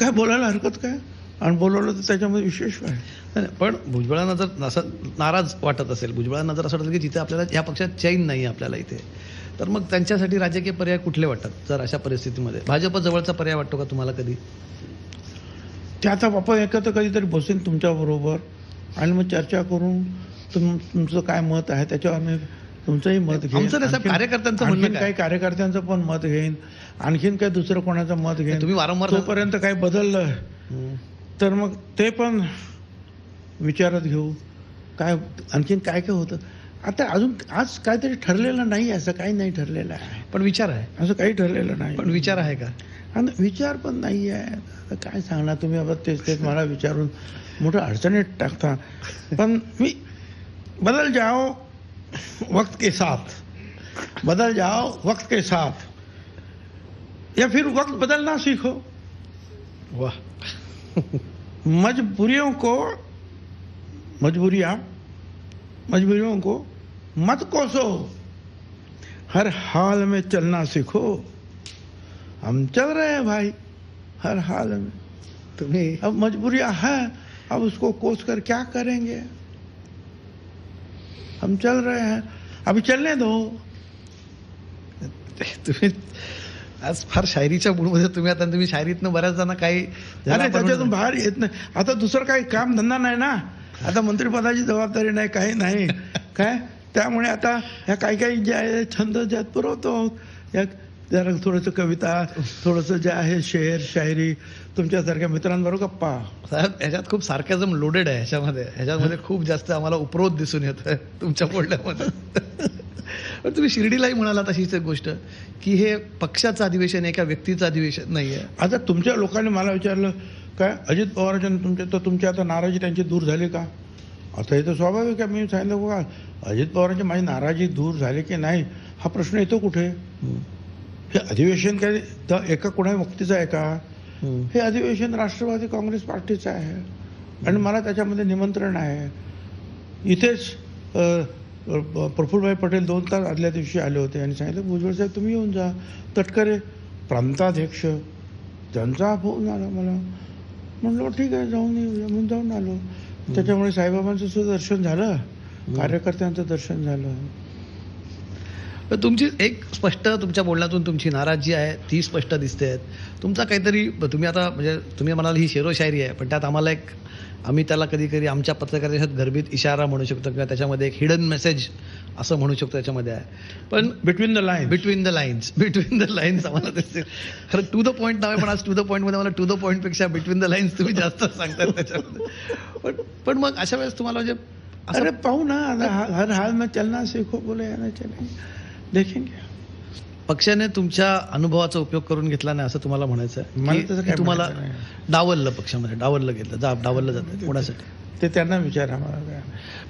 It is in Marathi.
काय बोलायला हरकत काय, आणि बोलवलं तर त्याच्यामध्ये विशेष काय. नाही, पण भुजबळांना जर असं नाराज वाटत असेल, भुजबळांना जर असं वाटतं की जिथे आपल्याला या पक्षात चैन नाही आपल्याला इथे, तर मग त्यांच्यासाठी राजकीय पर्याय कुठले वाटतात जर अशा परिस्थितीमध्ये? भाजप जवळचा पर्याय वाटतो का तुम्हाला कधी? ते आता आपण एकत्र कधीतरी बसेल तुमच्याबरोबर आणि मग चर्चा करून तुमचं काय मत आहे त्याच्यावर मी तुमचंही मत घेईन. आमचं नाही साहेब, कार्यकर्त्यांचं म्हणणं आणखीन काय? काही कार्यकर्त्यांचं पण मत घेईन, आणखीन काही दुसरं कोणाचं मत घेईन. तुम्ही वारंवार तोपर्यंत काही बदललं तर मग ते पण विचारात घेऊ. काय आणखीन काय काय होतं आता अजून आज काहीतरी ठरलेलं नाही, असं काही नाही ठरलेलं आहे. पण विचार आहे, असं काही ठरलेलं नाही. पण विचार आहे का? आणि विचार पण नाही आहे. आता काय सांगणार तुम्ही, आता तेच मला विचारून मोठं अडचणीत टाकता. पण मी बदल जाओ वक्त के साथ, बदल जाओ वक्त के साथ, या फिर वक्त बदलना सीखो. वाह. मजबूरियों को मत कोसो, हर हाल में चलना सीखो. हम चल रहे हैं भाई हर हाल में. तुम्ही अब मजबूरियां है, अब उसको कोस कर क्या करेंगे. हम चल रहे हैं, अभी चलने दो. तुम्ही आज फार शायरीच्या मूडमध्ये तुम्ही शायरीतनं बऱ्याच जण काही अरे त्याच्यातून बाहेर येत नाही. आता दुसरं काही काम धंदा नाही ना, आता मंत्रिपदाची जबाबदारी नाही, काही नाही काय. त्यामुळे आता ह्या काही जे आहे छंद ज्यात पुरवतो, या जरा थोडंसं कविता, थोडंसं जे आहे शेर शायरी, तुमच्यासारख्या मित्रांबरोबर गप्पा. साहेब ह्याच्यात खूप सार्कॅझम लोडेड आहे, ह्याच्यामध्ये खूप जास्त आम्हाला उपरोध दिसून येत आहे तुमच्या बोलण्यामध्ये. पण तुम्ही शिर्डीलाही म्हणाला तशीच एक गोष्ट की हे पक्षाचं अधिवेशन आहे, एका व्यक्तीचं अधिवेशन नाही आहे. आता तुमच्या लोकांनी मला विचारलं काय अजित पवारांच्या तुमची आता नाराजी त्यांची दूर झाली का. आता हे तर स्वाभाविक आहे. मी सांगितलं बघा, अजित पवारांची माझी नाराजी दूर झाली की नाही हा प्रश्न येतो कुठे. हे अधिवेशन काय एका कोणा व्यक्तीचं आहे का. हे अधिवेशन राष्ट्रवादी काँग्रेस पार्टीचं आहे आणि मला त्याच्यामध्ये निमंत्रण आहे. इथेच प्रफुल्लभाई पटेल 2 तास आदल्या दिवशी आले होते आणि सांगितलं भुजबळ साहेब तुम्ही येऊन जा. तटकरे प्रांताध्यक्ष त्यांचा फोन आला मला, म्हणलं ठीक आहे जाऊन येऊया म्हणून जाऊन आलो. त्याच्यामुळे साईबाबांचं सुद्धा दर्शन झालं, कार्यकर्त्यांचं दर्शन झालं. तुमची एक स्पष्ट तुमच्या बोलण्यातून तुमची नाराजी आहे ती स्पष्ट दिसते. तुमचा काहीतरी तुम्ही आता म्हणजे तुम्ही म्हणाल ही शेरोशायरी आहे, पण त्यात आम्हाला आम्ही त्याला कधी कधी आमच्या पत्रकारितेत गर्भित इशारा म्हणू शकतो किंवा त्याच्यामध्ये एक हिडन मेसेज असं म्हणू शकतो त्याच्यामध्ये आहे. पण बिटवीन द लाईन्स आम्हाला दिसते. खरं टू द पॉईंट नाव आहे, पण आज टू द पॉईंटमध्ये मला टू द पॉईंटपेक्षा बिटवीन द लाईन्स तुम्ही जास्त सांगतात त्याच्यामध्ये. पण मग अशा वेळेस तुम्हाला म्हणजे अरे पाहू ना, हर हाल में चलना सीखो बोले या नाही चलेंगे, देखेंगे. पक्षाने तुमच्या अनुभवाचा उपयोग करून घेतला नाही असं तुम्हाला म्हणायचं आहे की तुम्हाला डावललं, पक्षामध्ये डावललं गेलं, डावललं जातं कोणासाठी ते त्यांना विचारा मला.